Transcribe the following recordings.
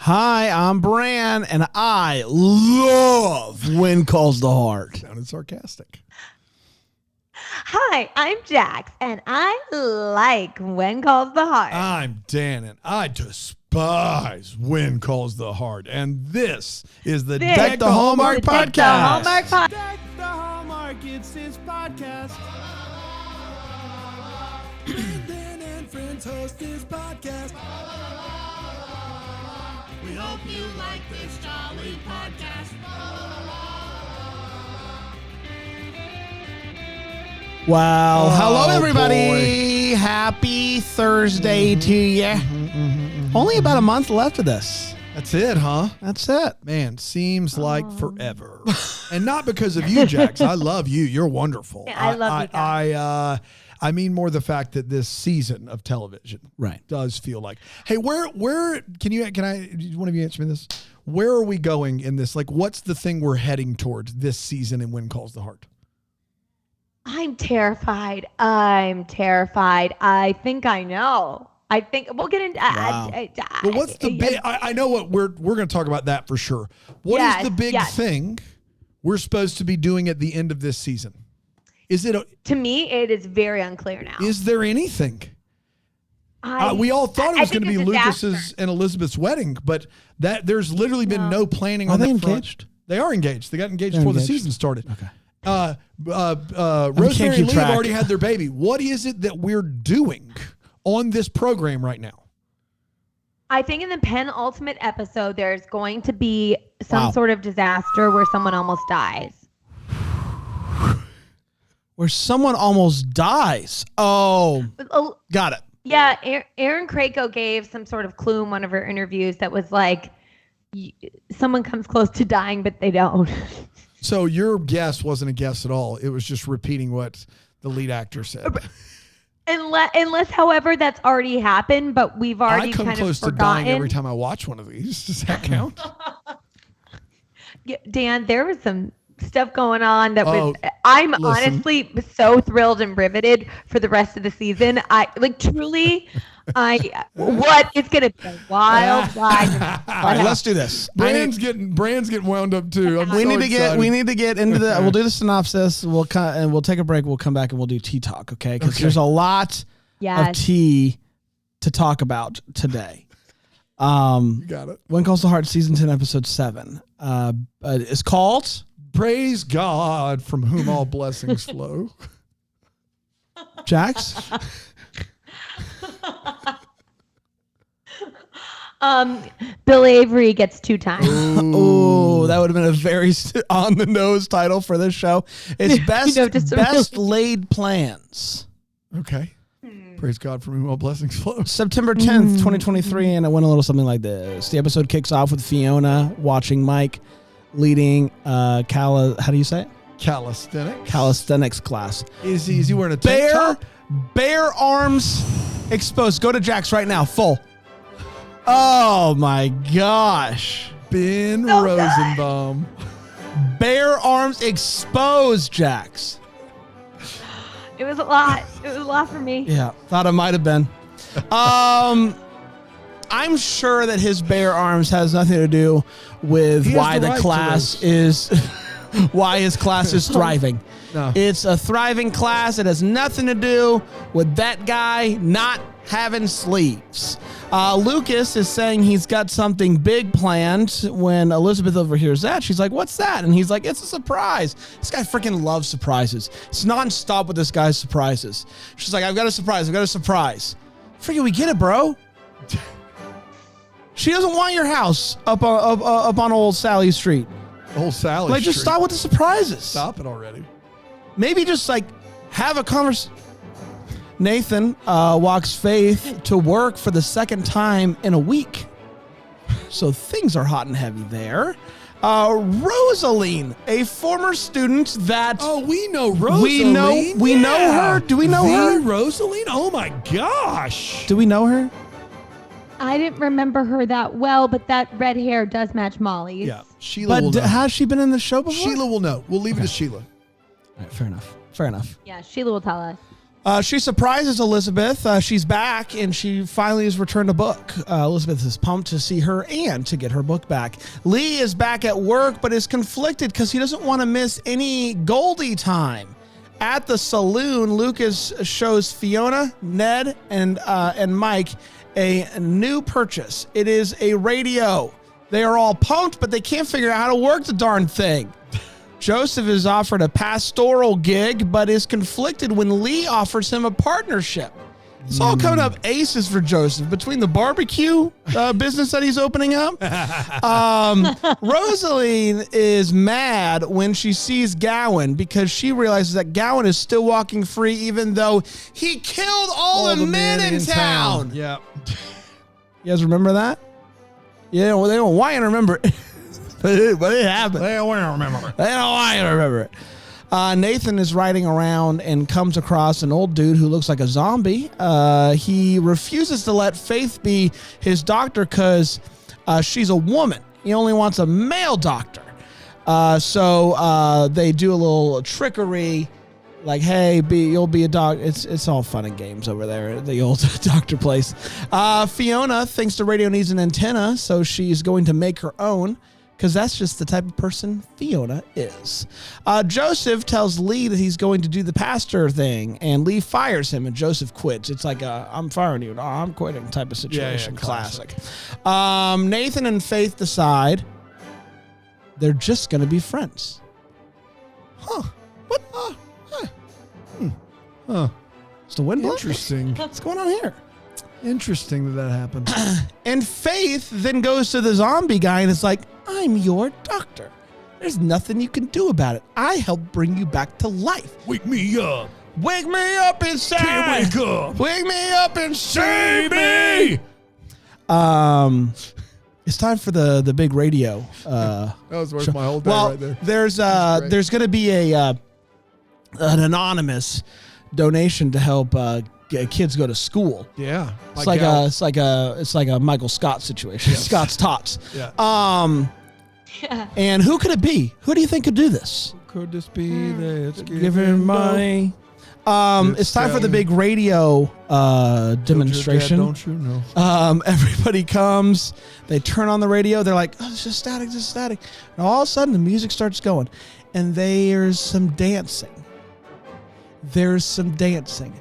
Hi, I'm Bran, and I love When Calls the Heart. Sounded sarcastic. Hi, I'm Jax, and I like When Calls the Heart. I'm Dan, and I despise When Calls the Heart. And this is the Deck the Hallmark podcast. Deck the Hallmark podcast. Deck the Hallmark, it's his podcast. Dan and friends host this podcast. We hope you like this jolly podcast. Well, hello, Oh, everybody. Happy Thursday to you. Only about a month left of this. That's it, huh? That's it. Man, seems like forever. And not because of you, Jax. I love you. You're wonderful. Yeah, I love you guys. I mean more the fact that this season of television does feel like, hey, where one of you answer me this? Where are we going in this? Like, what's the thing we're heading towards this season in When Calls the Heart? I'm terrified. I think I know. I think we'll get into. Wow. But what's the big? I know what we're going to talk about that for sure. What is the big thing we're supposed to be doing at the end of this season? Is it to me? It is very unclear now. Is there anything? We all thought it was going to be Lucas's and Elizabeth's wedding, but there's literally been no planning on that front. Engaged? They are engaged. They got engaged before the season started. Okay. Rosemary and Lee have already had their baby. What is it that we're doing on this program right now? I think in the penultimate episode, there's going to be some sort of disaster where someone almost dies. Where someone almost dies. Oh, got it. Yeah, Erin Krakow gave some sort of clue in one of her interviews that was like, someone comes close to dying, but they don't. So your guess wasn't a guess at all. It was just repeating what the lead actor said. Unless, however, that's already happened, but we've already kind of forgotten. I come close to dying every time I watch one of these. Does that count? Yeah, Dan, there was some stuff going on that I'm honestly so thrilled and riveted for the rest of the season. What is going to be a wild ride. All right, let's do this. Brand's getting wound up too. We need to get into the. We'll do the synopsis. We'll take a break. We'll come back and we'll do tea talk. Okay, because there's a lot of tea to talk about today. You got it. When Calls the Heart, season 10, episode 7. It's called Praise God, from whom all blessings flow. Jax. Bill Avery gets 2 times. Ooh, that would have been a very on the nose title for this show. It's best laid plans. Okay. Praise God, from whom all blessings flow. September 10th, 2023, and it went a little something like this. The episode kicks off with Fiona watching Mike leading how do you say it? Calisthenics class. Is he wearing a tank top? Bare arms exposed. Go to Jax right now, full. Oh my gosh. Ben Rosenbaum. Bare arms exposed, Jax. It was a lot. It was a lot for me. Yeah, thought it might have been. I'm sure that his bare arms has nothing to do with why the class is why his class is thriving. No. It's a thriving class. It has nothing to do with that guy not having sleeves. Lucas is saying he's got something big planned. When Elizabeth overhears that, she's like, what's that? And he's like, it's a surprise. This guy freaking loves surprises. It's nonstop with this guy's surprises. She's like, I've got a surprise. Freaking, we get it, bro. She doesn't want your house up on old Sally Street. Old Sally Street. Just stop with the surprises. Stop it already. Maybe just have a conversation. Nathan walks Faith to work for the second time in a week. So things are hot and heavy there. Rosaline, a former student that... Oh, we know Rosaline. We know her. Do we know her? Rosaline? Oh, my gosh. Do we know her? I didn't remember her that well, but that red hair does match Molly's. Yeah, Sheila will know. Has she been in the show before? Sheila will know. We'll leave it to Sheila. All right, fair enough. Yeah, Sheila will tell us. She surprises Elizabeth. She's back, and she finally has returned a book. Elizabeth is pumped to see her and to get her book back. Lee is back at work, but is conflicted because he doesn't want to miss any Goldie time. At the saloon, Lucas shows Fiona, Ned, and Mike a new purchase. It is a radio. They are all pumped, but they can't figure out how to work the darn thing. Joseph is offered a pastoral gig, but is conflicted when Lee offers him a partnership. It's all coming up aces for Joseph between the barbecue business that he's opening up. Rosaline is mad when she sees Gowan because she realizes that Gowan is still walking free even though he killed all the men in town. Yeah. You guys remember that? Yeah, well, they don't want you to remember it. But it happened. They don't want to remember it. They don't want you to remember it. Nathan is riding around and comes across an old dude who looks like a zombie. He refuses to let Faith be his doctor because she's a woman. He only wants a male doctor. So they do a little trickery, like, hey, you'll be a doctor. It's all fun and games over there at the old doctor place. Fiona thinks the radio needs an antenna, so she's going to make her own. Because that's just the type of person Fiona is. Joseph tells Lee that he's going to do the pastor thing, and Lee fires him, and Joseph quits. It's like a, I'm firing you, no, I'm quitting type of situation. Yeah, classic. Nathan and Faith decide they're just going to be friends. Huh. What? Is the wind blowing? Interesting. What's going on here? Interesting that happened. And Faith then goes to the zombie guy and is like, I'm your doctor. There's nothing you can do about it. I help bring you back to life. Wake me up. Wake me up inside. Can't wake up. Wake me up and save me. It's time for the big radio. That was worth my whole day right there. There's going to be an anonymous donation to help kids go to school. Yeah, It's like a Michael Scott situation. Yes. Scott's Tots. Yeah. And who could it be? Who do you think could do this? Could this be that's Giving money. It's time for the big radio demonstration. Don't you know? Everybody comes. They turn on the radio. They're like, oh, it's just static, just static. And all of a sudden, the music starts going, and there's some dancing.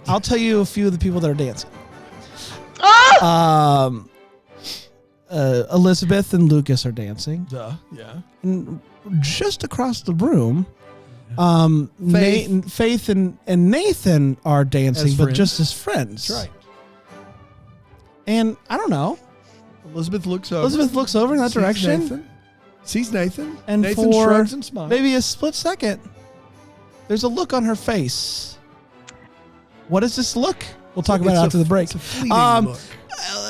I'll tell you a few of the people that are dancing. Elizabeth and Lucas are dancing. Yeah. And just across the room, Faith and Nathan are dancing, but just as friends. That's right. And I don't know. Elizabeth looks over in that direction. Sees Nathan. And Nathan for shrugs and smiles. maybe a split second, there's a look on her face. What is this look? We'll talk about it after the break. It's a fleeting look.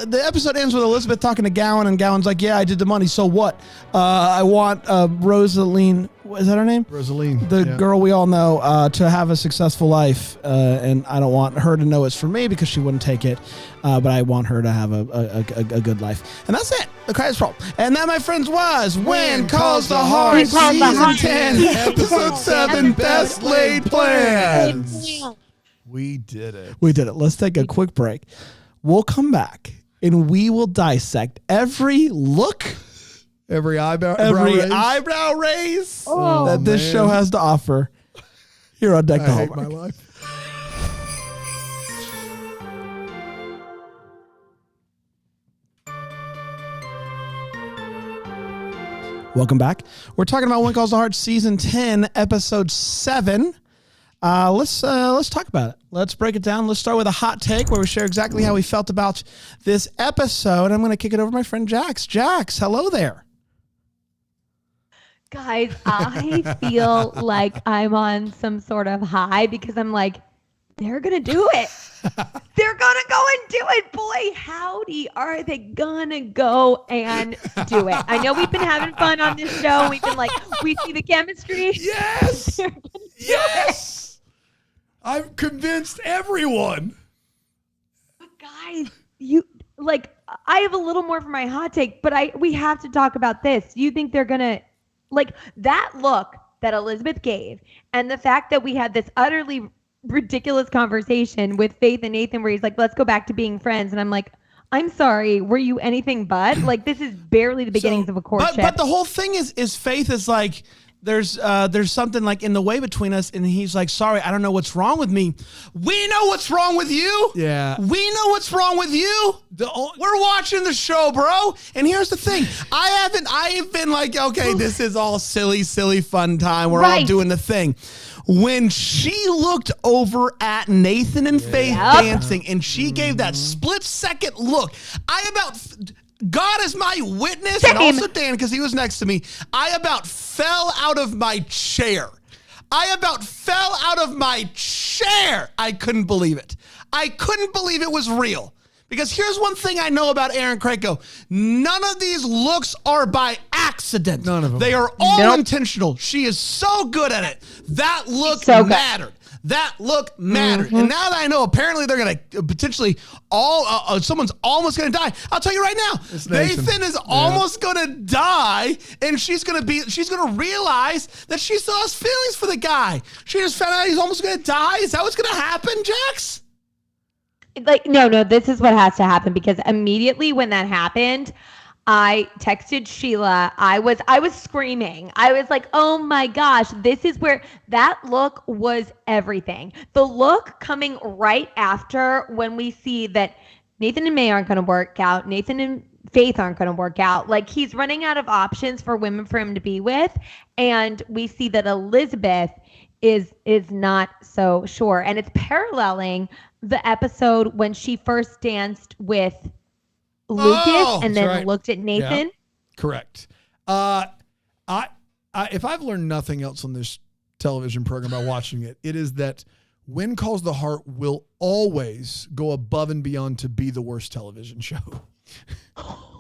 The episode ends with Elizabeth talking to Gowan, and Gowan's like, yeah, I did the money, so what? I want Rosaline, is that her name? Rosaline. The girl we all know, to have a successful life, and I don't want her to know it's for me because she wouldn't take it, but I want her to have a good life. And that's it. The credits roll. And that, my friends, was When Calls the Heart, Season 10, Episode 7, Best Laid Plans. We did it. Let's take a quick break. We'll come back and we will dissect every look, every eyebrow raise that this show has to offer here on Deck the Hallmark. I hate my life. Welcome back. We're talking about When Calls the Heart, Season 10, Episode 7. Let's talk about it. Let's break it down. Let's start with a hot take where we share exactly how we felt about this episode. I'm going to kick it over to my friend Jax. Jax, hello there. Guys, I feel like I'm on some sort of high because I'm like, they're going to do it. They're going to go and do it. Boy, howdy, are they going to go and do it? I know we've been having fun on this show. We've been like, we see the chemistry. Yes. Yes. I've convinced everyone. But guys, I have a little more for my hot take, but we have to talk about this. You think they're gonna that look that Elizabeth gave, and the fact that we had this utterly ridiculous conversation with Faith and Nathan where he's like, let's go back to being friends. And I'm like, I'm sorry, were you anything but? Like, this is barely the beginnings of a courtship. But the whole thing is Faith is like, there's something like in the way between us, and he's like, sorry, I don't know what's wrong with me. We know what's wrong with you. Yeah. We know what's wrong with you. We're watching the show, bro. And here's the thing. I've been like, okay, this is all silly fun time. We're all doing the thing. When she looked over at Nathan and Faith dancing, and she gave that split-second look, God is my witness, and also Dan, because he was next to me, I about fell out of my chair. I couldn't believe it. I couldn't believe it was real. Because here's one thing I know about Aaron Krakow. None of these looks are by accident. None of them. They are all intentional. She is so good at it. That look mattered. That look mattered. And now that I know, apparently they're going to potentially someone's almost going to die. I'll tell you right now, Nathan is almost going to die, and she's going to realize that she still has feelings for the guy. She just found out he's almost going to die. Is that what's going to happen, Jax? Like, no, this is what has to happen, because immediately when that happened, I texted Sheila. I was screaming. I was like, oh my gosh, this is where that look was everything. The look coming right after when we see that Nathan and May aren't going to work out. Nathan and Faith aren't going to work out. Like, he's running out of options for women for him to be with. And we see that Elizabeth is not so sure. And it's paralleling the episode when she first danced with Lucas and then looked at Nathan. Yeah, correct. If I've learned nothing else on this television program by watching it, it is that When Calls the Heart will always go above and beyond to be the worst television show.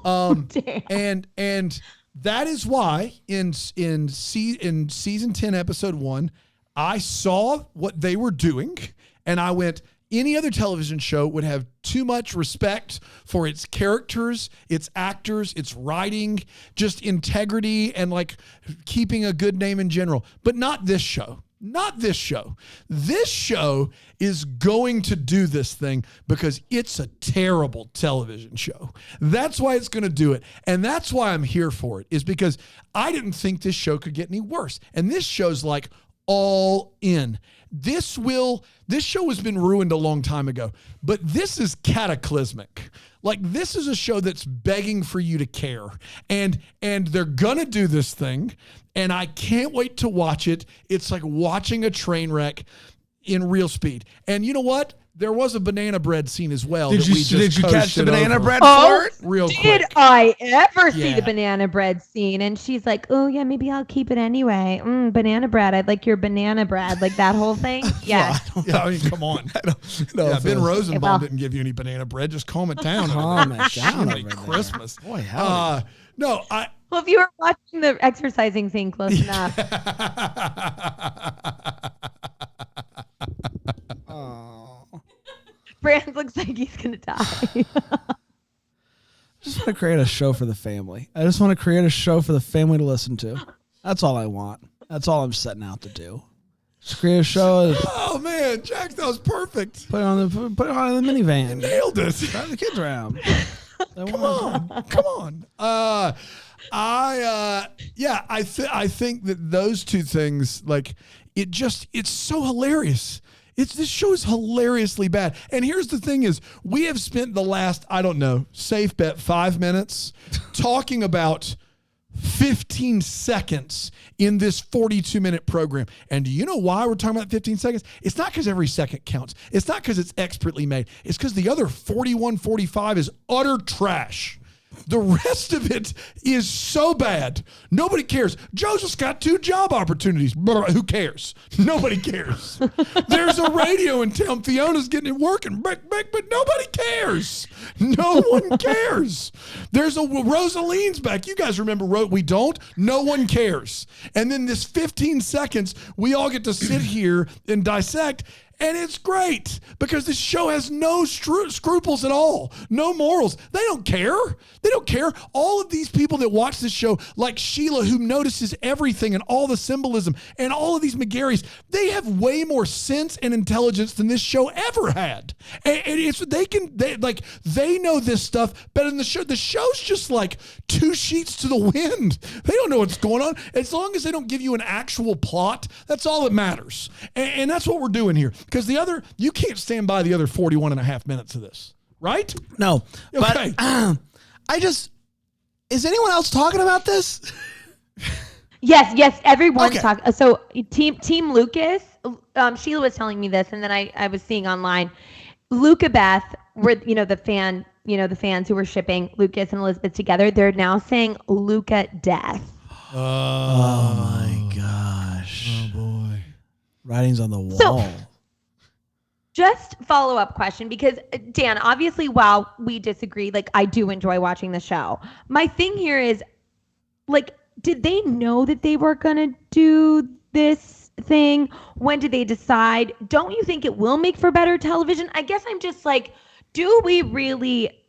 And that is why in season 10, episode 1, I saw what they were doing, and I went, any other television show would have too much respect for its characters, its actors, its writing, just integrity and like keeping a good name in general. But not this show. Not this show. This show is going to do this thing because it's a terrible television show. That's why it's going to do it. And that's why I'm here for it, is because I didn't think this show could get any worse. And this show's like all in. This show has been ruined a long time ago, but this is cataclysmic. Like, this is a show that's begging for you to care, and they're gonna do this thing, and I can't wait to watch it. It's like watching a train wreck in real speed. And you know what? There was a banana bread scene as well. Did you catch the banana bread part? Real quick. Did I ever see the banana bread scene? And she's like, oh yeah, maybe I'll keep it anyway. Banana bread. I'd like your banana bread. Like that whole thing. Yeah. I mean, come on. Ben Rosenbaum didn't give you any banana bread. Just calm it down. Calm it down. Like Christmas. Boy, howdy. No, well, if you were watching the exercising scene close enough. Brand looks like he's going to die. I just want to create a show for the family. I just want to create a show for the family to listen to. That's all I want. That's all I'm setting out to do. Just create a show. Oh man, Jack, that was perfect. Put it on the minivan. You nailed it. Drive the kids around. Come on. I think that those two things, like, it's so hilarious. This show is hilariously bad. And here's the thing is, we have spent the last, I don't know, safe bet 5 minutes talking about 15 seconds in this 42-minute program. And do you know why we're talking about 15 seconds? It's not because every second counts. It's not because it's expertly made. It's because the other 41, 45 is utter trash. The rest of it is so bad. Nobody cares. Joseph's got 2 job opportunities. Who cares? Nobody cares. There's a radio in town. Fiona's getting it working. But nobody cares. No one cares. There's a Rosaline's back. You guys remember we don't? No one cares. And then this 15 seconds, we all get to sit here and dissect. And it's great because this show has no scruples at all, no morals. They don't care. They don't care. All of these people that watch this show, like Sheila, who notices everything and all the symbolism, and all of these McGarrys, they have way more sense and intelligence than this show ever had. And they know this stuff better than the show. The show's just like two sheets to the wind. They don't know what's going on. As long as they don't give you an actual plot, that's all that matters. And that's what we're doing here. Because you can't stand by the other 41 and a half minutes of this, right? No. Okay. But is anyone else talking about this? Yes, everyone's Okay. talking. So Team Lucas, Sheila was telling me this, and then I was seeing online, Luca Beth, were the fans who were shipping Lucas and Elizabeth together, they're now saying Luca death. Oh my gosh. Oh boy. Writing's on the wall. So, just follow-up question, because Dan, obviously, while we disagree, like, I do enjoy watching the show. My thing here is, like, did they know that they were going to do this thing? When did they decide? Don't you think it will make for better television? I guess I'm just like, do we really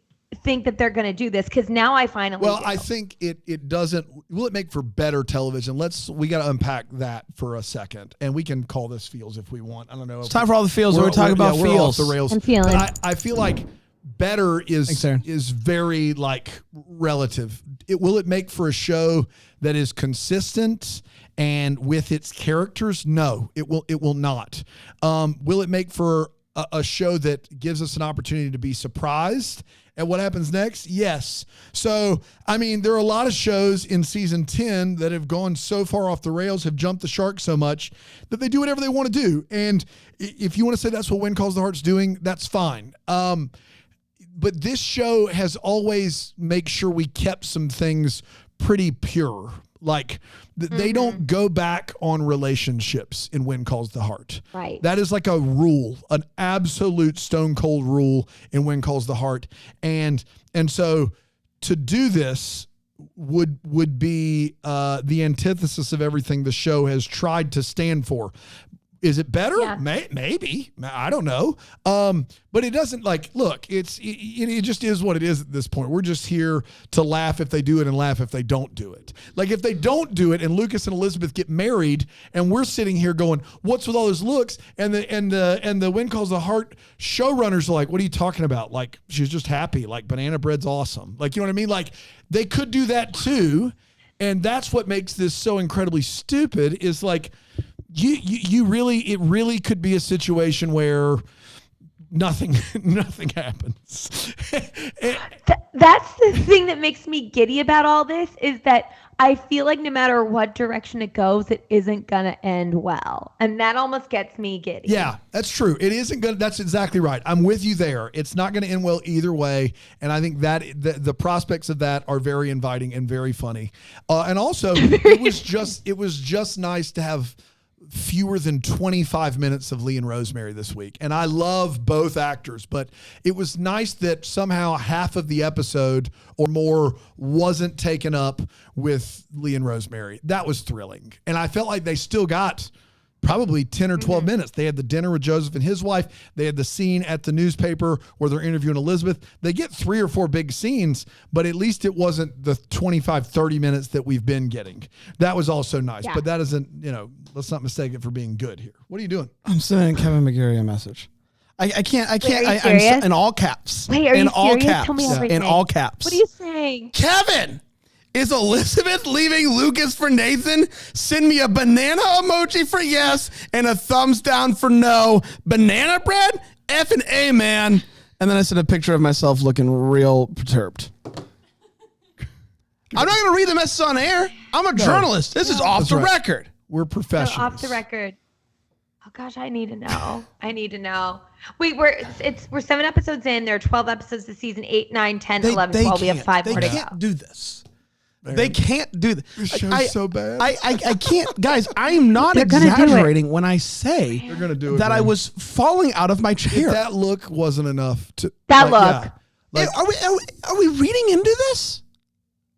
think that they're going to do this? Because now I finally do. I think it doesn't. Will it make for better television? We got to unpack that for a second, and we can call this feels if we want. I don't know. It's time for all the feels. We're talking about we're feels. off the rails. I'm feeling. But I feel like better is very like relative. Will it make for a show that is consistent and with its characters? No, it will not. Will it make for a show that gives us an opportunity to be surprised at what happens next? Yes. So, I mean, there are a lot of shows in season 10 that have gone so far off the rails, have jumped the shark so much that they do whatever they want to do. And if you want to say that's what When Calls the Heart's doing, that's fine. But this show has always made sure we kept some things pretty pure. Like, they don't go back on relationships in When Calls the Heart. Right. That is like a rule, an absolute stone cold rule in When Calls the Heart. And so to do this would be the antithesis of everything the show has tried to stand for. Is it better? Yeah. Maybe. I don't know. But it doesn't look, it just is what it is at this point. We're just here to laugh if they do it and laugh if they don't do it. Like if they don't do it and Lucas and Elizabeth get married and we're sitting here going, what's with all those looks? And the When Calls the Heart showrunners are like, what are you talking about? Like, she's just happy. Like, banana bread's awesome. Like, you know what I mean? Like, they could do that too. And that's what makes this so incredibly stupid is like, it really could be a situation where nothing happens. That's the thing that makes me giddy about all this, is that I feel like no matter what direction it goes, it isn't going to end well. And that almost gets me giddy. Yeah, that's true. It isn't good. That's exactly right. I'm with you there. It's not going to end well either way. And I think that the prospects of that are very inviting and very funny. And also it was just nice to have fewer than 25 minutes of Lee and Rosemary this week. And I love both actors, but it was nice that somehow half of the episode or more wasn't taken up with Lee and Rosemary. That was thrilling. And I felt like they still got probably 10 or 12 minutes. They had the dinner with Joseph and his wife. They had the scene at the newspaper where they're interviewing Elizabeth. They get 3 or 4 big scenes, but at least it wasn't the 25, 30 minutes that we've been getting. That was also nice, but that isn't, let's not mistake it for being good here. What are you doing? I'm sending Kevin McGarry a message. I can't. Wait, are you serious? I'm in all caps. Wait, are in you all serious? caps. Tell me everything. In all caps. What are you saying? Kevin, is Elizabeth leaving Lucas for Nathan? Send me a banana emoji for yes and a thumbs down for no. Banana bread? F and A, man. And then I sent a picture of myself looking real perturbed. I'm not going to read the message on air. I'm a journalist. This is off the record. We're professionals. Off the record. Oh gosh, I need to know. Wait, we're 7 episodes in. There are 12 episodes this season, 8, 9, 10, 11, 12. We have 5 more to go. They can't do this. They can't do this. This show's so bad. I can't, guys. I am not exaggerating when I say They're gonna do it, that man. I was falling out of my chair. If that look wasn't enough to That look. Like, are we reading into this?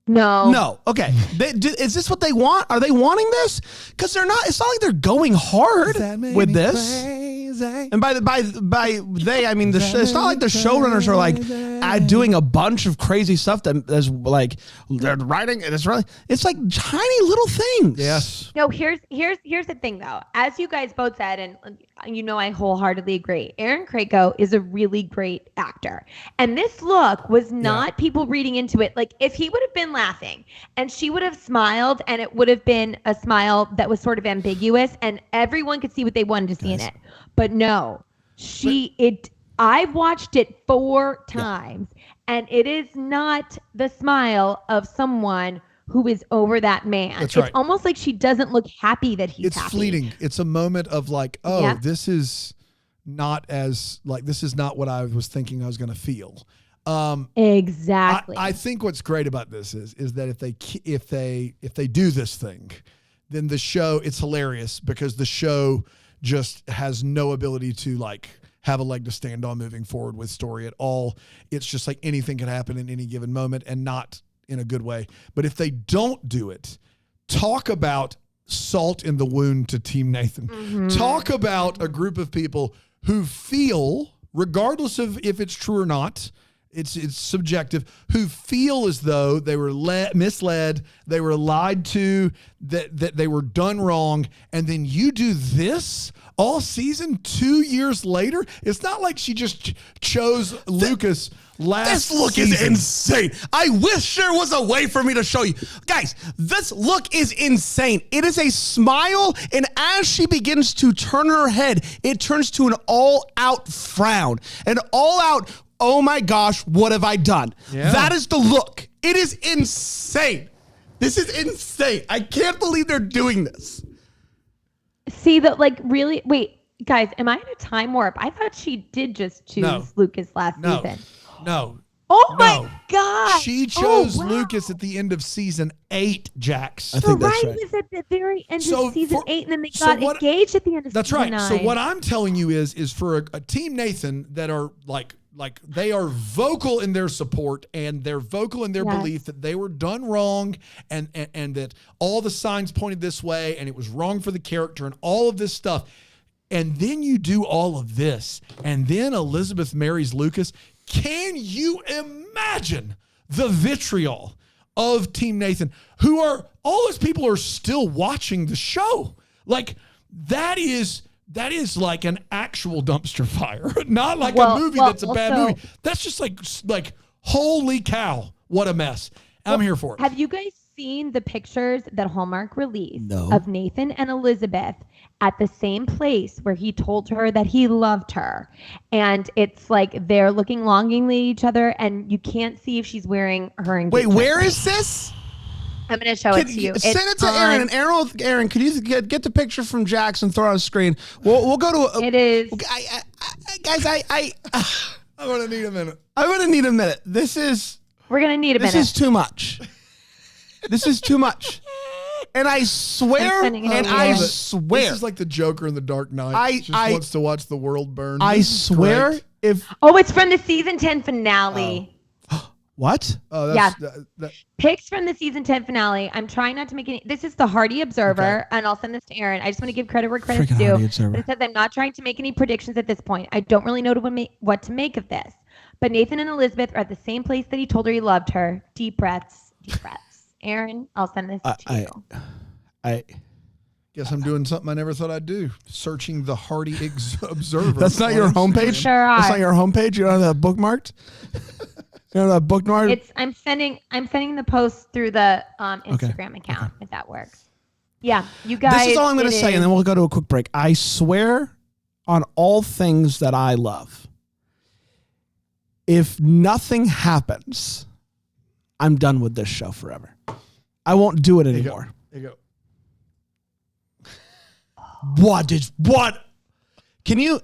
No. No. Okay. Is this what they want? Are they wanting this? Because they're not. It's not like they're going hard with this. Crazy. And by they, I mean it's not like the showrunners are like doing a bunch of crazy stuff that is like they're writing. And it's like tiny little things. Yes. No, here's the thing though. As you guys both said, and I wholeheartedly agree. Aaron Krakow is a really great actor, and this look was not people reading into it. Like if he would have been laughing and she would have smiled, and it would have been a smile that was sort of ambiguous, and everyone could see what they wanted to see in it. But no, I've watched it 4 times, and it is not the smile of someone who is over that man. That's right. It's almost like she doesn't look happy that he's happy. It's fleeting. It's a moment of like, this is not what I was thinking I was going to feel. Exactly. I think what's great about this is that if they do this thing, then the show, it's hilarious because the show just has no ability to like have a leg to stand on moving forward with story at all. It's just like anything can happen in any given moment, and not in a good way. But if they don't do it, talk about salt in the wound to Team Nathan. Mm-hmm. Talk about a group of people who feel, regardless of if it's true or not, it's subjective, who feel as though they were misled, they were lied to, that they were done wrong, and then you do this all season 2 years later. It's not like she just chose Lucas last This look season. is insane. I wish there was a way for me to show you. Guys, this look is insane. It is a smile, and as she begins to turn her head, it turns to an all-out frown. An all-out, oh my gosh, what have I done? Yeah. That is the look. It is insane. This is insane. I can't believe they're doing this. See that, like, really? Wait, guys, am I in a time warp? I thought she did just choose Lucas last season. No. Oh my God! She chose Lucas at the end of season 8, Jax. I think that's right. was at the very end of season 8, and then they got engaged at the end of that's season 9. That's right. So what I'm telling you is for a Team Nathan that are like they are vocal in their support, and they're vocal in their belief that they were done wrong, and that all the signs pointed this way, and it was wrong for the character, and all of this stuff. And then you do all of this, and then Elizabeth marries Lucas. Can you imagine the vitriol of Team Nathan, who are all those people are still watching the show? Like that is like an actual dumpster fire, not like a movie that's a bad movie. That's just like holy cow, what a mess. I'm here for it. Have you guys seen the pictures that Hallmark released of Nathan and Elizabeth at the same place where he told her that he loved her? And it's like they're looking longingly at each other, and you can't see if she's wearing her engagement. Wait, where is this? I'm going to show it to you. Send it to Aaron. And Aaron, could you get the picture from Jackson, throw it on the screen? We'll go to... It is... Guys, I'm going to need a minute. I'm going to need a minute. We're going to need a minute. This is too much. This is too much. And I swear, This is like the Joker in the Dark Knight. He just wants to watch the world burn. I swear, great. it's from the season 10 finale. What? Oh, that's, Pics from the season 10 finale. I'm trying not to make any. This is the Hardy Observer, and I'll send this to Aaron. I just want to give credit where credit's due. It says, I'm not trying to make any predictions at this point. I don't really know what to make of this. But Nathan and Elizabeth are at the same place that he told her he loved her. Deep breaths. Deep breaths. Aaron, I'll send this to you. I guess I'm doing something I never thought I'd do. Searching the Hardy Observer. That's not your homepage? Sure That's not your homepage? You don't have that bookmarked? You know that bookmarked? I'm sending the post through the Instagram account, if that works. Yeah, you guys. This is all I'm going to say, and then we'll go to a quick break. I swear on all things that I love, if nothing happens, I'm done with this show forever. I won't do it anymore. There you go. What? Can you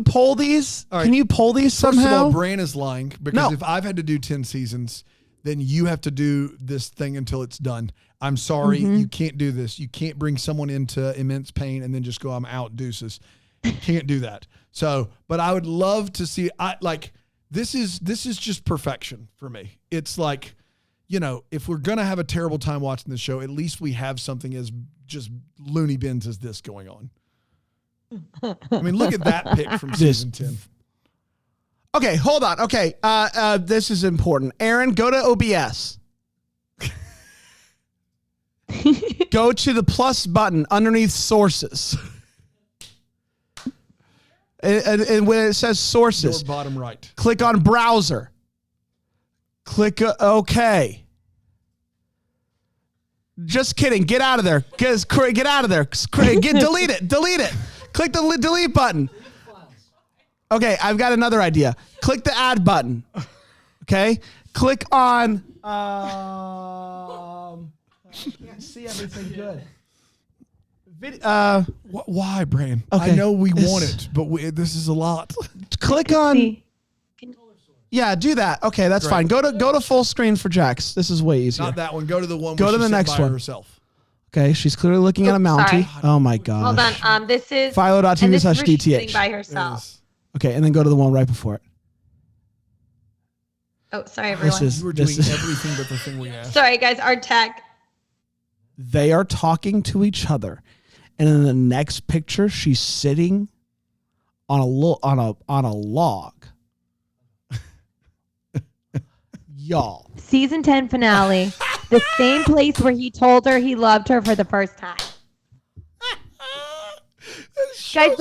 pull these? Right. Can you pull these somehow? First of all, Bran is lying because if I've had to do 10 seasons, then you have to do this thing until it's done. I'm sorry, you can't do this. You can't bring someone into immense pain and then just go, I'm out, deuces. You can't do that. So, but I would love to see, This is just perfection for me. It's like, if we're going to have a terrible time watching this show, at least we have something as just loony bins as this going on. I mean, look at that pic from season 10. Okay, hold on. Okay, this is important. Aaron, go to OBS. Go to the plus button underneath sources. And when it says sources, your bottom right, click on browser. Click OK. Just kidding. Get out of there. Get out of there. Delete it. Delete it. Click the delete button. Okay, I've got another idea. Click the add button. Okay? Click on... I can't see everything good. Why, Brian? Okay. I know we want it, but this is a lot. Click on... Yeah, do that. Okay, that's fine. Go to full screen for Jax. This is way easier. Not that one. Go to the one. Go to the next one. Herself. Okay, she's clearly looking at a Mountie. Sorry. Oh my gosh. Hold on. This is Philo.tv/DTH. by herself. Okay, and then go to the one right before it. Oh, sorry, everyone. We're doing everything but the thing we asked. Sorry, guys. Our tech. They are talking to each other, and in the next picture, she's sitting on a log. Y'all. Season 10 finale. The same place where he told her he loved her for the first time. Guys,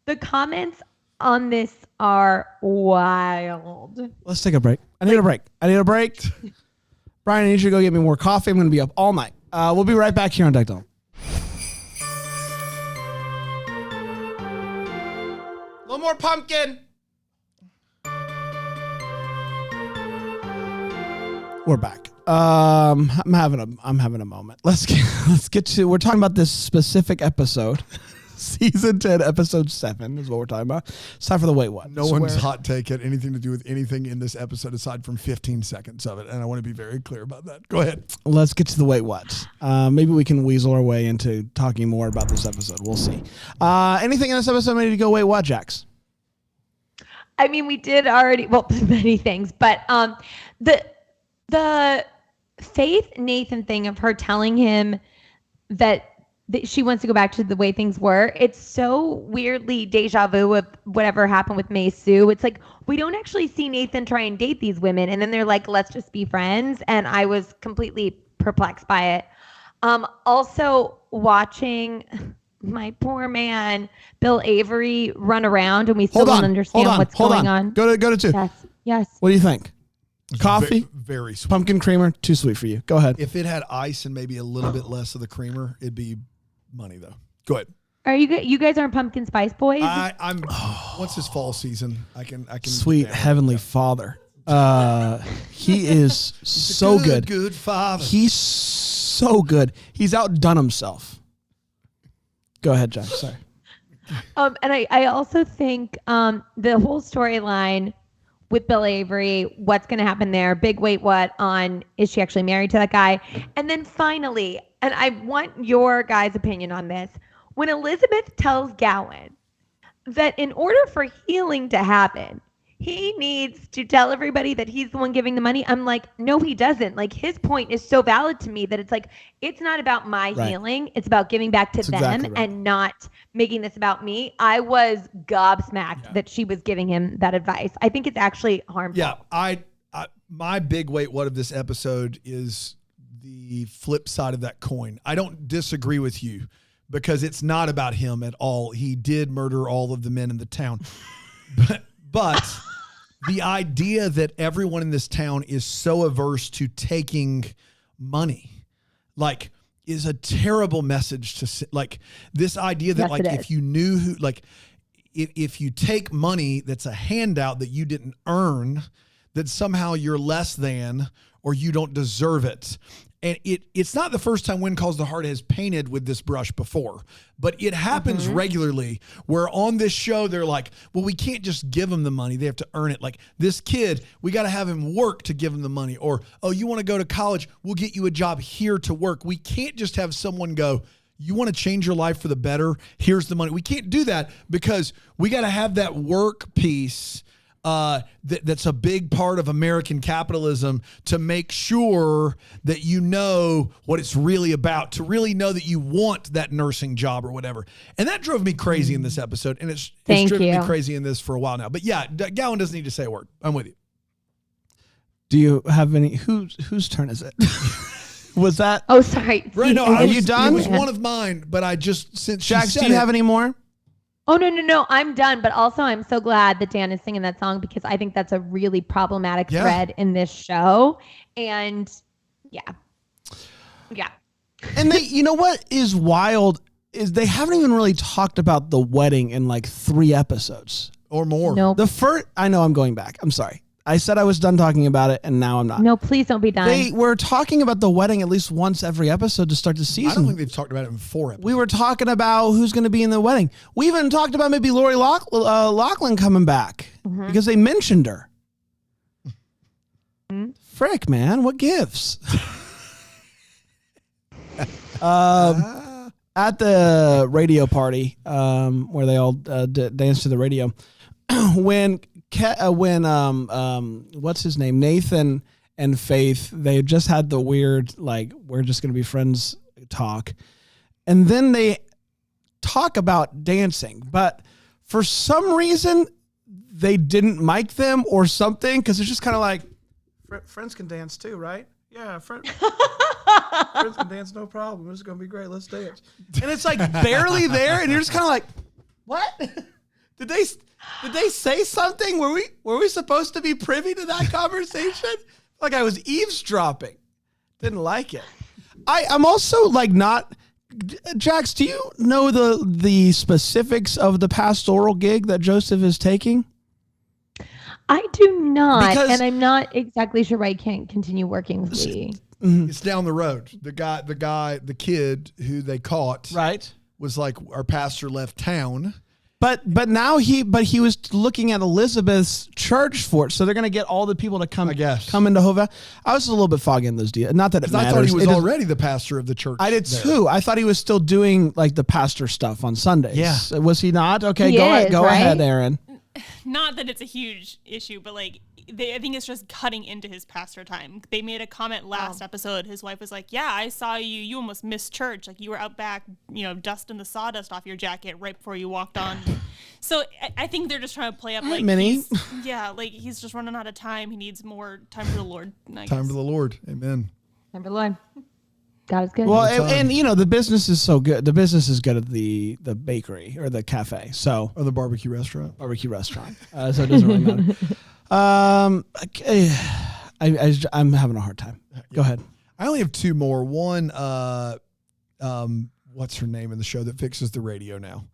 the comments on this are wild. Let's take a break. I need a break. Brian, I need you to go get me more coffee. I'm going to be up all night. We'll be right back here on Deck Dome. A little more pumpkin. We're back. I'm having a moment. Let's get to. We're talking about this specific episode. Season 10, episode 7 is what we're talking about. It's time for the Wait What. No one's hot take had anything to do with anything in this episode aside from 15 seconds of it, and I want to be very clear about that. Go ahead. Let's get to the Wait What. Maybe we can weasel our way into talking more about this episode. We'll see. Anything in this episode made you go, wait, what, Jax? I mean, we did already, many things, but the Faith Nathan thing of her telling him that she wants to go back to the way things were. It's so weirdly deja vu of whatever happened with Mei Su. It's like, we don't actually see Nathan try and date these women. And then they're like, let's just be friends. And I was completely perplexed by it. Also watching my poor man, Bill Avery, run around and we still don't understand what's going on. Go to 2. Yes. What do you think? Coffee? Very sweet. Pumpkin creamer? Too sweet for you. Go ahead. If it had ice and maybe a little bit less of the creamer, it'd be money though. Go ahead. Are you guys aren't pumpkin spice boys? I'm once this fall season, I can Sweet Heavenly Father. He is so good. Good father. He's so good. He's outdone himself. Go ahead, John. Sorry. And I also think the whole storyline with Bill Avery, what's going to happen there? Big wait, what on, is she actually married to that guy? And then finally, and I want your guys' opinion on this, when Elizabeth tells Gowan that in order for healing to happen, he needs to tell everybody that he's the one giving the money. I'm like, no, he doesn't. Like, his point is so valid to me that it's like, it's not about my healing. It's about giving back to them and not making this about me. I was gobsmacked that she was giving him that advice. I think it's actually harmful. Yeah, I my big wait what of this episode is the flip side of that coin. I don't disagree with you because it's not about him at all. He did murder all of the men in the town. But the idea that everyone in this town is so averse to taking money, like, is a terrible message to, like, this idea that, like, if you knew who, like, if you take money that's a handout that you didn't earn, that somehow you're less than or you don't deserve it. And it's not the first time When Calls the Heart has painted with this brush before, but it happens regularly where on this show, they're like, well, we can't just give them the money. They have to earn it. Like, this kid, we got to have him work to give him the money. Or, oh, you want to go to college? We'll get you a job here to work. We can't just have someone go, you want to change your life for the better? Here's the money. We can't do that because we got to have that work piece that's a big part of American capitalism, to make sure that you know what it's really about, to really know that you want that nursing job or whatever. And that drove me crazy in this episode, and it's driven me crazy in this for a while now. But yeah, Gowan doesn't need to say a word. I'm with you. Do you have any? Whose turn is it? Was that? Oh, sorry. Right, no, are you done? It was one of mine, but I just, since Jax, do you have any more? Oh, no. I'm done. But also, I'm so glad that Dan is singing that song, because I think that's a really problematic thread in this show. And yeah. And you know what is wild is they haven't even really talked about the wedding in like 3 episodes or more. Nope. I know I'm going back. I'm sorry. I said I was done talking about it, and now I'm not. No, please don't be done. They were talking about the wedding at least once every episode to start the season. I don't think they've talked about it in 4 episodes. We were talking about who's going to be in the wedding. We even talked about maybe Lori Loughlin coming back because they mentioned her. Frick, man, what gives? At the radio party, where they all dance to the radio, when what's his name, Nathan and Faith, they just had the weird, like, we're just going to be friends talk. And then they talk about dancing, but for some reason they didn't mic them or something. Cause it's just kind of like, friends can dance too, right? Yeah. Friends can dance. No problem. This is going to be great. Let's dance. And it's like barely there. And you're just kind of like, what? Did they say something? Were we supposed to be privy to that conversation? Like I was eavesdropping. Didn't like it. I'm also like not. Jax, do you know the specifics of the pastoral gig that Joseph is taking? I do not, and I'm not exactly sure why I can't continue working with Lee. It's down the road. The kid who they caught, right, was like, our pastor left town. But now he was looking at Elizabeth's church for it, so they're going to get all the people to come. I guess come into Hova. I was a little bit foggy in those deals. Not that it matters. I thought he was already the pastor of the church. I did too. I thought he was still doing like the pastor stuff on Sundays. Yeah, was he not? Okay, go ahead, Aaron. Not that it's a huge issue, but like I think it's just cutting into his pastor time. They made a comment last episode. His wife was like, "Yeah, I saw you. You almost missed church. Like you were out back, dusting the sawdust off your jacket right before you walked on." So I think they're just trying to play up like he's just running out of time. He needs more time for the Lord. Time for the Lord. Amen. Time for the Lord. God is good. Well, and the business is so good. The business is good at the bakery or the cafe. So or the barbecue restaurant. So it doesn't really matter. I'm having a hard time. Go ahead. I only have 2 more. One, what's her name in the show that fixes the radio now?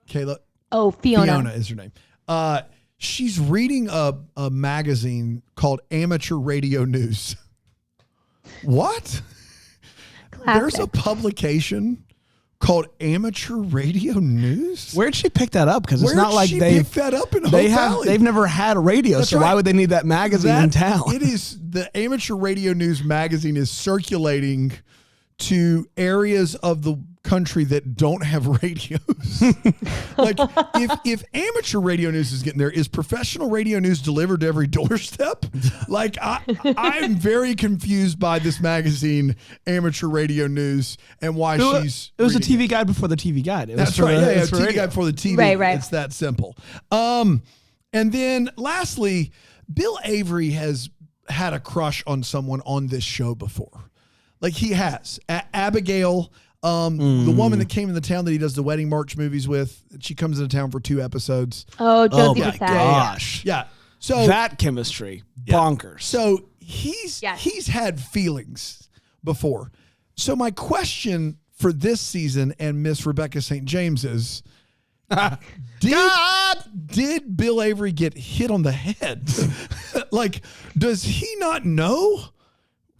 Kayla. Oh, Fiona. Fiona is her name. She's reading a magazine called Amateur Radio News. What? Classic. There's a publication called Amateur Radio News. Where'd she pick that up? Because it's not like they picked that up in Hope Valley. They've never had a radio, so why would they need that magazine in town? It is the Amateur Radio News magazine is circulating to areas of the country that don't have radios. Like if amateur radio news is getting there, is professional radio news delivered to every doorstep? Like I'm very confused by this magazine, Amateur Radio News, and why she's. It was a TV guide before the TV guide. That's right. Yeah, TV guide before the TV. Right. It's that simple. And then lastly, Bill Avery has had a crush on someone on this show before. Like he has. Abigail. The woman that came in the town that he does the Wedding March movies with, she comes into town for 2 episodes. Oh, Josie my gosh. Yeah. So that chemistry, bonkers. So he's had feelings before. So my question for this season and Miss Rebecca St. James is, did Bill Avery get hit on the head? Like, does he not know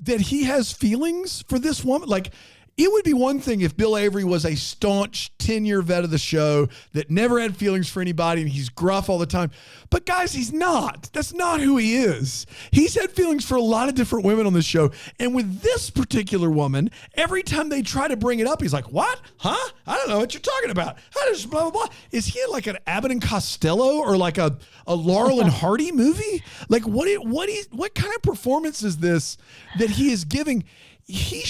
that he has feelings for this woman? Like, It would be one thing if Bill Avery was a staunch 10-year vet of the show that never had feelings for anybody and he's gruff all the time. But guys, he's not. That's not who he is. He's had feelings for a lot of different women on the show. And with this particular woman, every time they try to bring it up, he's like, what? Huh? I don't know what you're talking about. How does blah, blah, blah. Is he like an Abbott and Costello or like a Laurel and Hardy movie? Like what kind of performance is this that he is giving? He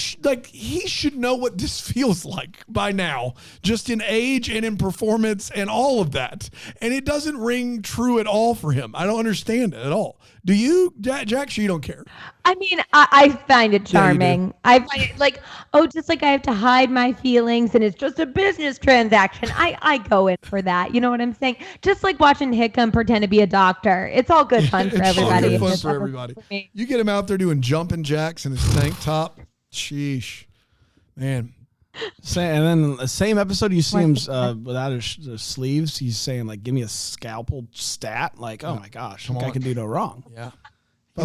should know what this feels like by now, just in age and in performance and all of that. And it doesn't ring true at all for him. I don't understand it at all. Do you, Jack? Sure, you don't care. I mean, I find it charming. Yeah, I find it like, just like I have to hide my feelings and it's just a business transaction. I go in for that. You know what I'm saying? Just like watching Hickam pretend to be a doctor. It's all good fun for everybody. It's all good fun for everybody. You get him out there doing jumping jacks in his tank top. Sheesh, man. And then the same episode, you see him without his sleeves. He's saying like, "Give me a scalpel stat." Like, oh my gosh, I can do no wrong. Yeah. If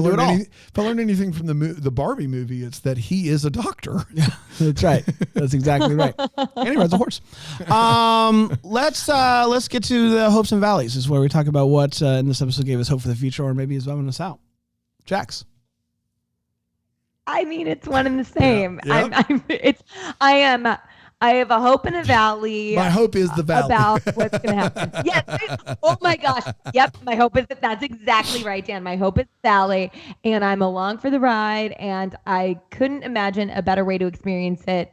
I learned anything from the Barbie movie, it's that he is a doctor. Yeah, that's right. That's exactly right. And he rides a horse. Let's get to the hopes and valleys. This is where we talk about what in this episode gave us hope for the future, or maybe is bumming us out. Jax. I mean, it's one and the same. Yeah. I have a hope and a valley. My hope is the valley. About what's going to happen. Yes. Oh my gosh. Yep. My hope is that's exactly right, Dan. My hope is valley, and I'm along for the ride. And I couldn't imagine a better way to experience it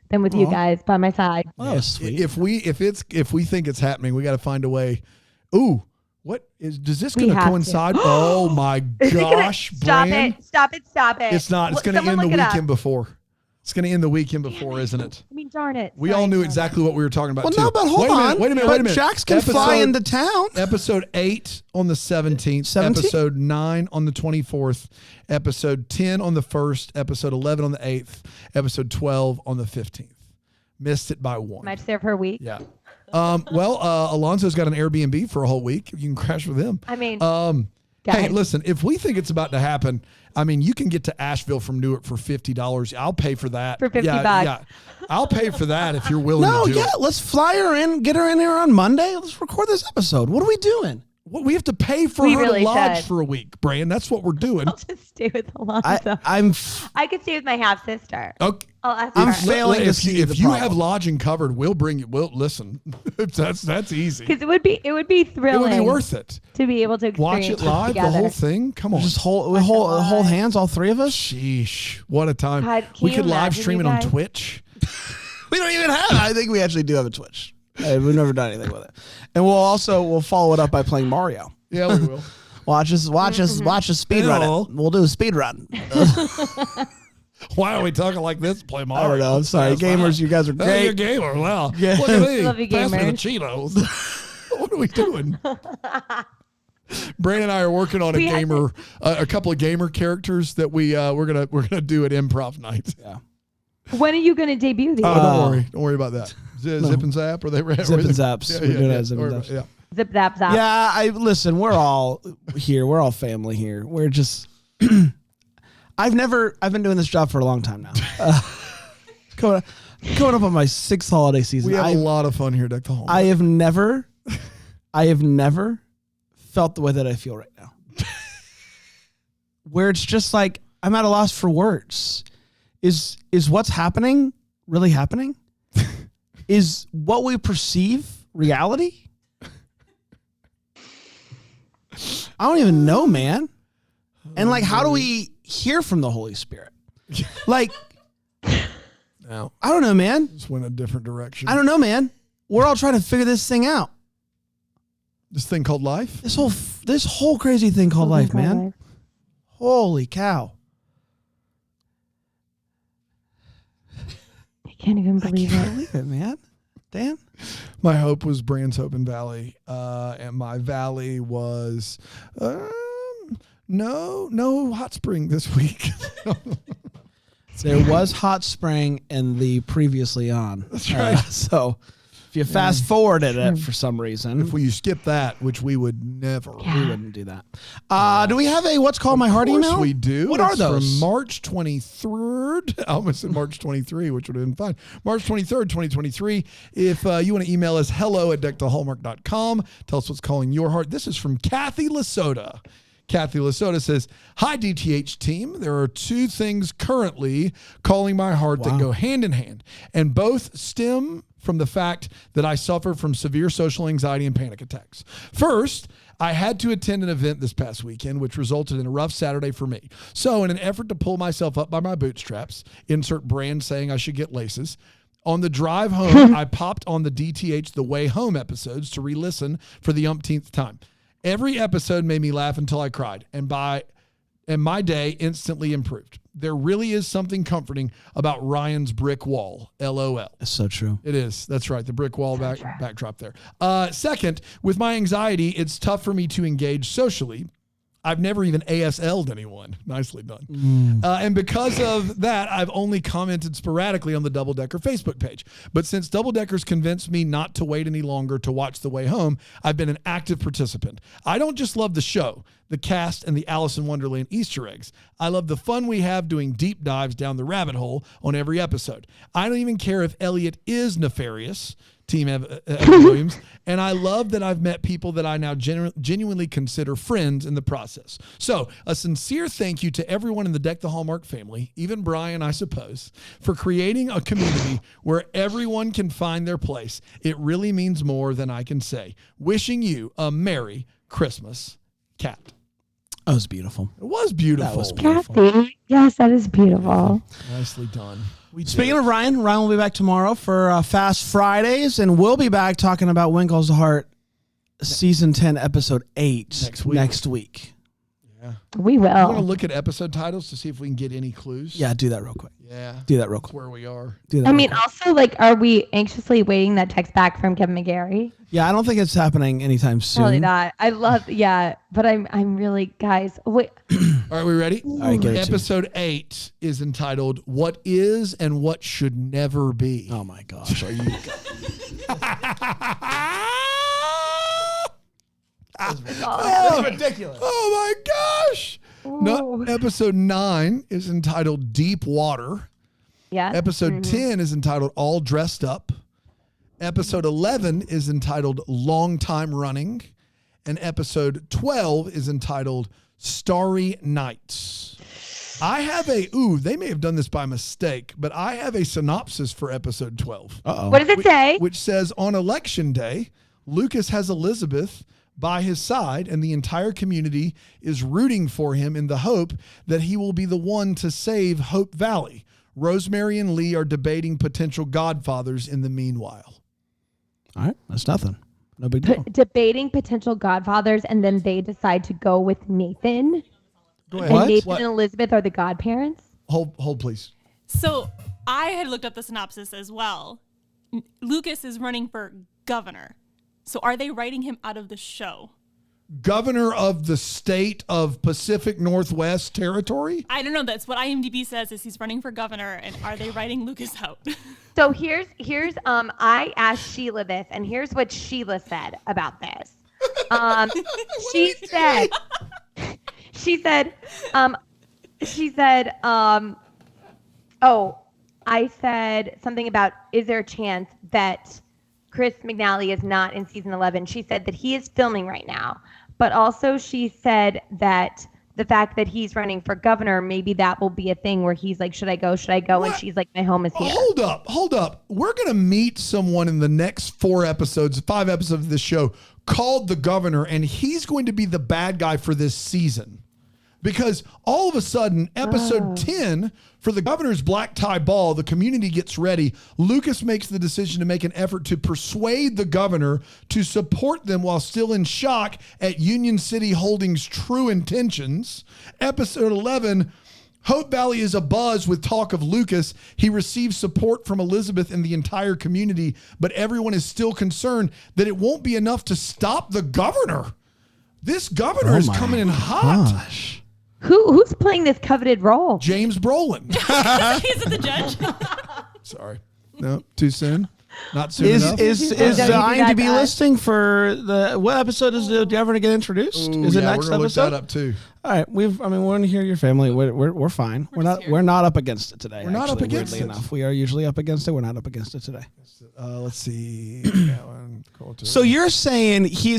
than with you guys by my side. Oh, sweet. If we think it's happening, we got to find a way. Ooh. Does this going to coincide? Oh my gosh, Bran. Stop it. It's not. It's going to end the weekend before. It's going to end the weekend before, isn't it? I mean, darn it. We all knew exactly what we were talking about. Well, no, but hold on. Wait a minute. Jax can fly into town. Episode 8 on the 17th. Episode 9 on the 24th. Episode 10 on the 1st. Episode 11 on the 8th. Episode 12 on the 15th. Missed it by one. Am I just there for a week? Yeah. Alonso's got an Airbnb for a whole week. You can crash with him. I mean, hey, listen, if we think it's about to happen, I mean, you can get to Asheville from Newark for $50. I'll pay for that. For $50. Yeah. I'll pay for that if you're willing to do it. Let's fly her in, get her in here on Monday. Let's record this episode. What are we doing? Well, we have to pay for her to lodge for a week, Brian. That's what we're doing. I'll just stay with Alonso. I could stay with my half sister. Okay. I'm failing to see if you have lodging covered, we'll bring you. We'll listen. that's easy. Because it would be thrilling. It would be worth it to be able to watch it live, together. the whole thing. Come on, just hold hands, all three of us. Sheesh, what a time! God, we could live stream it on Twitch. We don't even have. I think we actually do have a Twitch. We've never done anything with it, and we'll follow it up by playing Mario. Yeah, we will. Watch us speed run it. We'll do a speed run. Why are we talking like this? Play Mario. I don't know. I'm sorry, gamers. You guys are great. You're a gamer. Wow. Yeah. Look at me. Love you, Pass me the gamers. Cheetos. What are we doing? Brandon and I are working on a couple of gamer characters that we're gonna do at improv night. Yeah. When are you gonna debut these? Don't worry about that. Zip and Zap, or they Zip and Zaps. Yeah, we're doing it as Zip and Zaps. Yeah. Zip zap zap. Yeah, listen, we're all here. We're all family here. We're just I've been doing this job for a long time now. Coming up on my 6th holiday season. We have a lot of fun here, Deck the Hall. I have never felt the way that I feel right now. Where it's just like I'm at a loss for words. Is what's happening really happening? Is what we perceive reality? I don't even know, man. And like, how do we hear from the Holy Spirit? Like, no, I don't know, man. Just went a different direction. I don't know, man. We're all trying to figure this thing out. This thing called life? This whole crazy thing called life, man. Holy cow. I can't even believe I can't believe it, man. Dan? My hope was Brand's Hope and Valley. And my valley was no hot spring this week. There was hot spring in the previously on. That's right. So If you fast forwarded it for some reason. If you skip that, which we would never. We wouldn't do that. Do we have a What's Called My Heart email? Of course we do. What are those? From March 23rd. I almost said March 23, which would have been fine. March 23rd, 2023. If you want to email us, hello@deckthehallmark.com. Tell us what's calling your heart. This is from Kathy Lasota. Kathy Lasota says, hi, DTH team. There are two things currently calling my heart that go hand in hand, and both stem from the fact that I suffer from severe social anxiety and panic attacks. First, I had to attend an event this past weekend, which resulted in a rough Saturday for me. So in an effort to pull myself up by my bootstraps, insert brand saying I should get laces, on the drive home, I popped on the DTH The Way Home episodes to re-listen for the umpteenth time. Every episode made me laugh until I cried, and my day instantly improved. There really is something comforting about Ryan's brick wall. LOL. That's so true. It is. That's right. The brick wall backdrop there. Second, with my anxiety, it's tough for me to engage socially. I've never even ASL'd anyone. Nicely done. And because of that, I've only commented sporadically on the Double Decker Facebook page. But since Double Decker's convinced me not to wait any longer to watch The Way Home, I've been an active participant. I don't just love the show, the cast, and the Alice in Wonderland Easter eggs. I love the fun we have doing deep dives down the rabbit hole on every episode. I don't even care if Elliot is nefarious, Team Evan Williams, and I love that I've met people that I now genuinely consider friends in the process. So a sincere thank you to everyone in the Deck the Hallmark family, even Brian, I suppose, for creating a community where everyone can find their place. It really means more than I can say. Wishing you a Merry Christmas, Kat. That was beautiful. It was beautiful. That was beautiful. Kathy, yes, that is beautiful. Nicely done. Speaking of Ryan will be back tomorrow for Fast Fridays, and we'll be back talking about When Calls the Heart Season 10, Episode 8 next week. Yeah. We will. I want to look at episode titles to see if we can get any clues. Yeah, do that real quick. Yeah. Do that real quick. Where we are. Do that I mean, also, like, are we anxiously waiting that text back from Kevin McGarry? Yeah, I don't think it's happening anytime soon. Probably not. I love, but I'm really, guys, wait. All right, we ready? All right, get it Episode 8 is entitled What Is and What Should Never Be. Oh my gosh, are you? That's ridiculous. Oh my gosh. No, episode 9 is entitled Deep Water. Yeah. Episode 10 is entitled All Dressed Up. Episode 11 is entitled Long Time Running. And episode 12 is entitled Starry Nights. I have they may have done this by mistake, but I have a synopsis for episode 12. Uh-oh. What does it say? Which says, on election day, Lucas has Elizabeth by his side, and the entire community is rooting for him in the hope that he will be the one to save Hope Valley. Rosemary and Lee are debating potential godfathers in the meanwhile. All right, that's nothing. No big deal. Debating potential godfathers, and then they decide to go with Nathan. Go ahead. And Nathan and Elizabeth are the godparents? Hold, please. So I had looked up the synopsis as well. Lucas is running for governor. So are they writing him out of the show? Governor of the state of Pacific Northwest Territory? I don't know. That's what IMDb says is he's running for governor. And are they writing Lucas out? So here's I asked Sheila this, and here's what Sheila said about this. She said, I said something about, is there a chance that Chris McNally is not in season 11? She said that he is filming right now, but also she said that the fact that he's running for governor, maybe that will be a thing where he's like, should I go? What? And she's like, my home is here. Hold up. We're going to meet someone in the next 5 episodes of this show called the governor, and he's going to be the bad guy for this season. Because all of a sudden, episode 10, for the governor's black tie ball, the community gets ready. Lucas makes the decision to make an effort to persuade the governor to support them while still in shock at Union City Holdings' true intentions. Episode 11, Hope Valley is abuzz with talk of Lucas. He receives support from Elizabeth and the entire community, but everyone is still concerned that it won't be enough to stop the governor. This governor is coming in hot. Gosh. Who's playing this coveted role? James Brolin. He's the judge. Sorry. No, too soon. Not soon Is enough. the IMDb guys. listing for the what episode is it ever to get introduced? Ooh, Is it yeah, next we're gonna episode? look that up too. All right, we want to hear your family. We're fine. We're not up against it today. We're not up against weirdly it. enough. We are usually up against it. We're not up against it today. Let's see. So you're saying he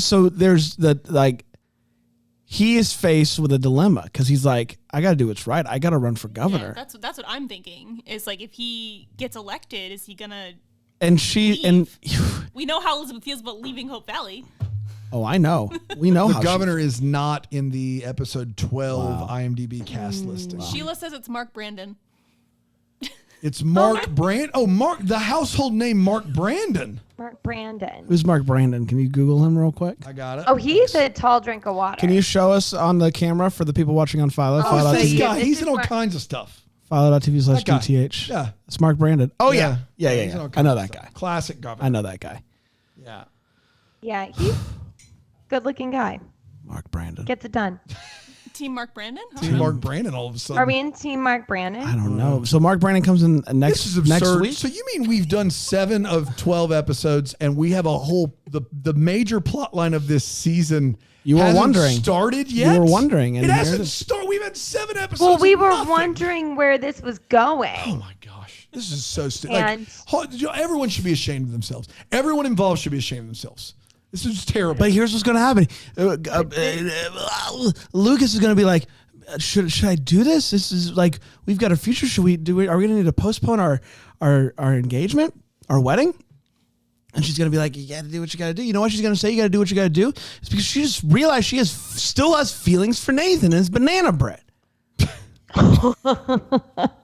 is faced with a dilemma because he's like, I got to do what's right. I got to run for governor. Yeah, that's what I'm thinking. Is like if he gets elected, is he gonna? And she leave? We know how Elizabeth feels about leaving Hope Valley. Oh, I know. We know the how governor is not in the episode 12 IMDb cast listing. Sheila says it's Mark Brandon. It's Mark Brand. Oh, Mark, the household name Mark Brandon. Mark Brandon. Who's Mark Brandon? Can you Google him real quick? I got it. Oh, he's a tall drink of water. Can you show us on the camera for the people watching on Philo? Oh, this TV. guy, This he's is in all Mark- kinds of stuff. Philo.tv/DTH. Yeah. It's Mark Brandon. Oh, yeah. He's in all Yeah. kinds I know of that stuff. guy. Classic governor. I know that guy. Yeah. Yeah, he's a good-looking guy. Mark Brandon. Gets it done. Team Mark Brandon. Huh? Team Mark Brandon all of a sudden. Are we in Team Mark Brandon? I don't know. So Mark Brandon comes in This is next absurd. week? So you mean we've done 7 of 12 episodes and we have a whole the major plot line of this season You were hasn't wondering. started yet? You were wondering. And It here hasn't it is. started. We've had 7 episodes. Well, we of were nothing. wondering where this was going. Oh my gosh. This is so stupid. And- Everyone should be ashamed of themselves. Everyone involved should be ashamed of themselves. This is just terrible. But here's what's going to happen. Lucas is going to be like, should I do this? This is like, we've got a future. Are we going to need to postpone our engagement, our wedding? And she's going to be like, you got to do what you got to do. You know what she's going to say? You got to do what you got to do. It's because she just realized she still has feelings for Nathan and his banana bread.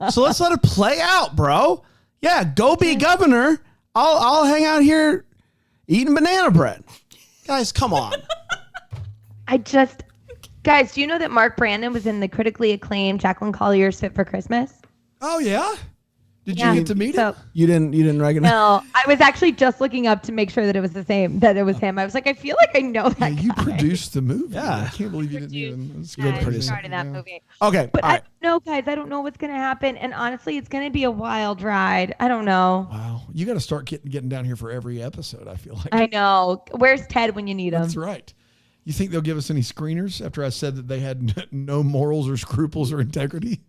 So let's let it play out, bro. Yeah, go be governor. I'll hang out here eating banana bread. Guys, come on. Guys, do you know that Mark Brandon was in the critically acclaimed Jacqueline Collier's Fit for Christmas? Oh yeah? Did Yeah. you get to meet him? You didn't recognize? No, I was actually just looking up to make sure that it was him. I was like, I feel like I know Yeah, that you guy. produced the movie. Yeah. I can't believe you didn't even. That's Yeah, crazy. he starred in that movie. Okay, But all I right. don't know, guys. I don't know what's going to happen. And honestly, it's going to be a wild ride. I don't know. Wow. You got to start getting down here for every episode, I feel like. I know. Where's Ted when you need him? That's right. You think they'll give us any screeners after I said that they had no morals or scruples or integrity?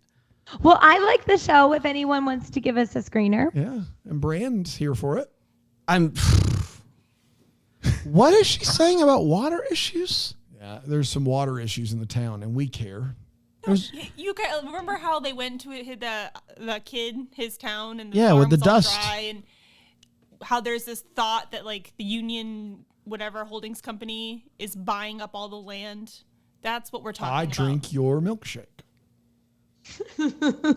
Well, I like the show if anyone wants to give us a screener. Yeah. And Brand's here for it. What is she saying about water issues? Yeah. There's some water issues in the town, and we care. You guys remember how they went to the kid, his town, and the Yeah, farm with the was all dust. dry, and how there's this thought that like the Union whatever holdings company is buying up all the land. That's what we're talking about. I drink your milkshake.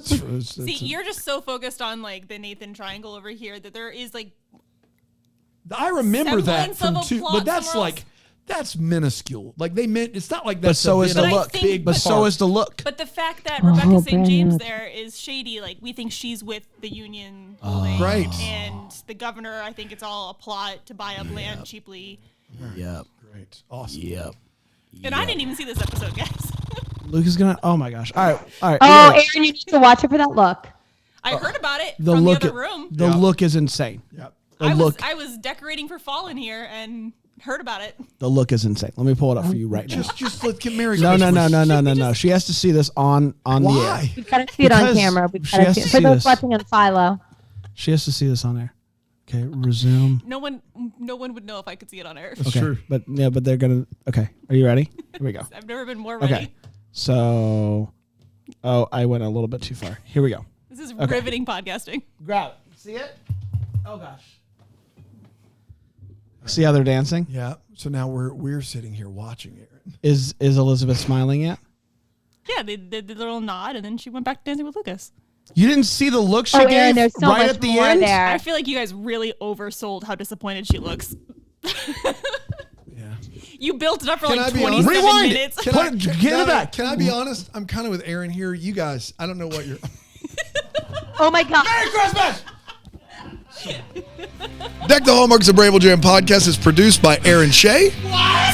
See, you're just so focused on like the Nathan Triangle over here that there is like I remember that semblance from of a 2, plot but that's somewhere like that's minuscule. Like they meant it's not like But that's so is the But I look. think- But so is the look. But the fact that Rebecca St. James Brandon. there is shady, like we think she's with the Union Oh. holdings, Right. and the governor, I think it's all a plot to buy up land cheaply. Yep. great. Awesome. Yep. And I didn't even see this episode, guys. Luke is gonna. Oh my gosh. All right. Oh, Yeah. Aaron, you need to watch it for that look. I heard about it The from look. the other room. The Yeah. look is insane. Yep. I was decorating for fall in here and heard about it. The look is insane. Let me pull it up for you right now. Just let's get married. No. She has to see this on the air. Why? We've got to see it on Because camera. We've she got to has see to it. For see those this. watching on Philo. She has to see this on air. Okay, resume. No one would know if I could see it on air. That's Okay, true. but they're gonna. Okay, are you ready? Here we go. I've never been more ready. Okay, so, I went a little bit too far. Here we go. This is riveting podcasting. Grab it. See it? Oh gosh. See how they're dancing? Yeah. So now we're sitting here watching Aaron. Is Elizabeth smiling yet? Yeah, they did the little nod, and then she went back to dancing with Lucas. You didn't see the look she Oh, gave Aaron, there's so right much at the more end? there. I feel like you guys really oversold how disappointed she looks. Yeah. You built it up for Can like I be 27 honest? Rewind it. minutes. Get it back. Can I be honest? I'm kind of with Aaron here. You guys, I don't know what you're. Oh my God. Merry Christmas! Deck the Hallmark is a Bramble Jam podcast. It's produced by Aaron Shea.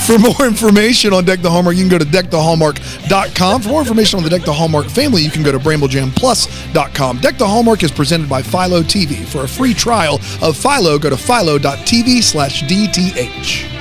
For more information on Deck the Hallmark, you can go to deckthehallmark.com. For more information on the Deck the Hallmark family, you can go to bramblejamplus.com. Deck the Hallmark is presented by Philo TV. For a free trial of Philo, go to philo.tv/DTH.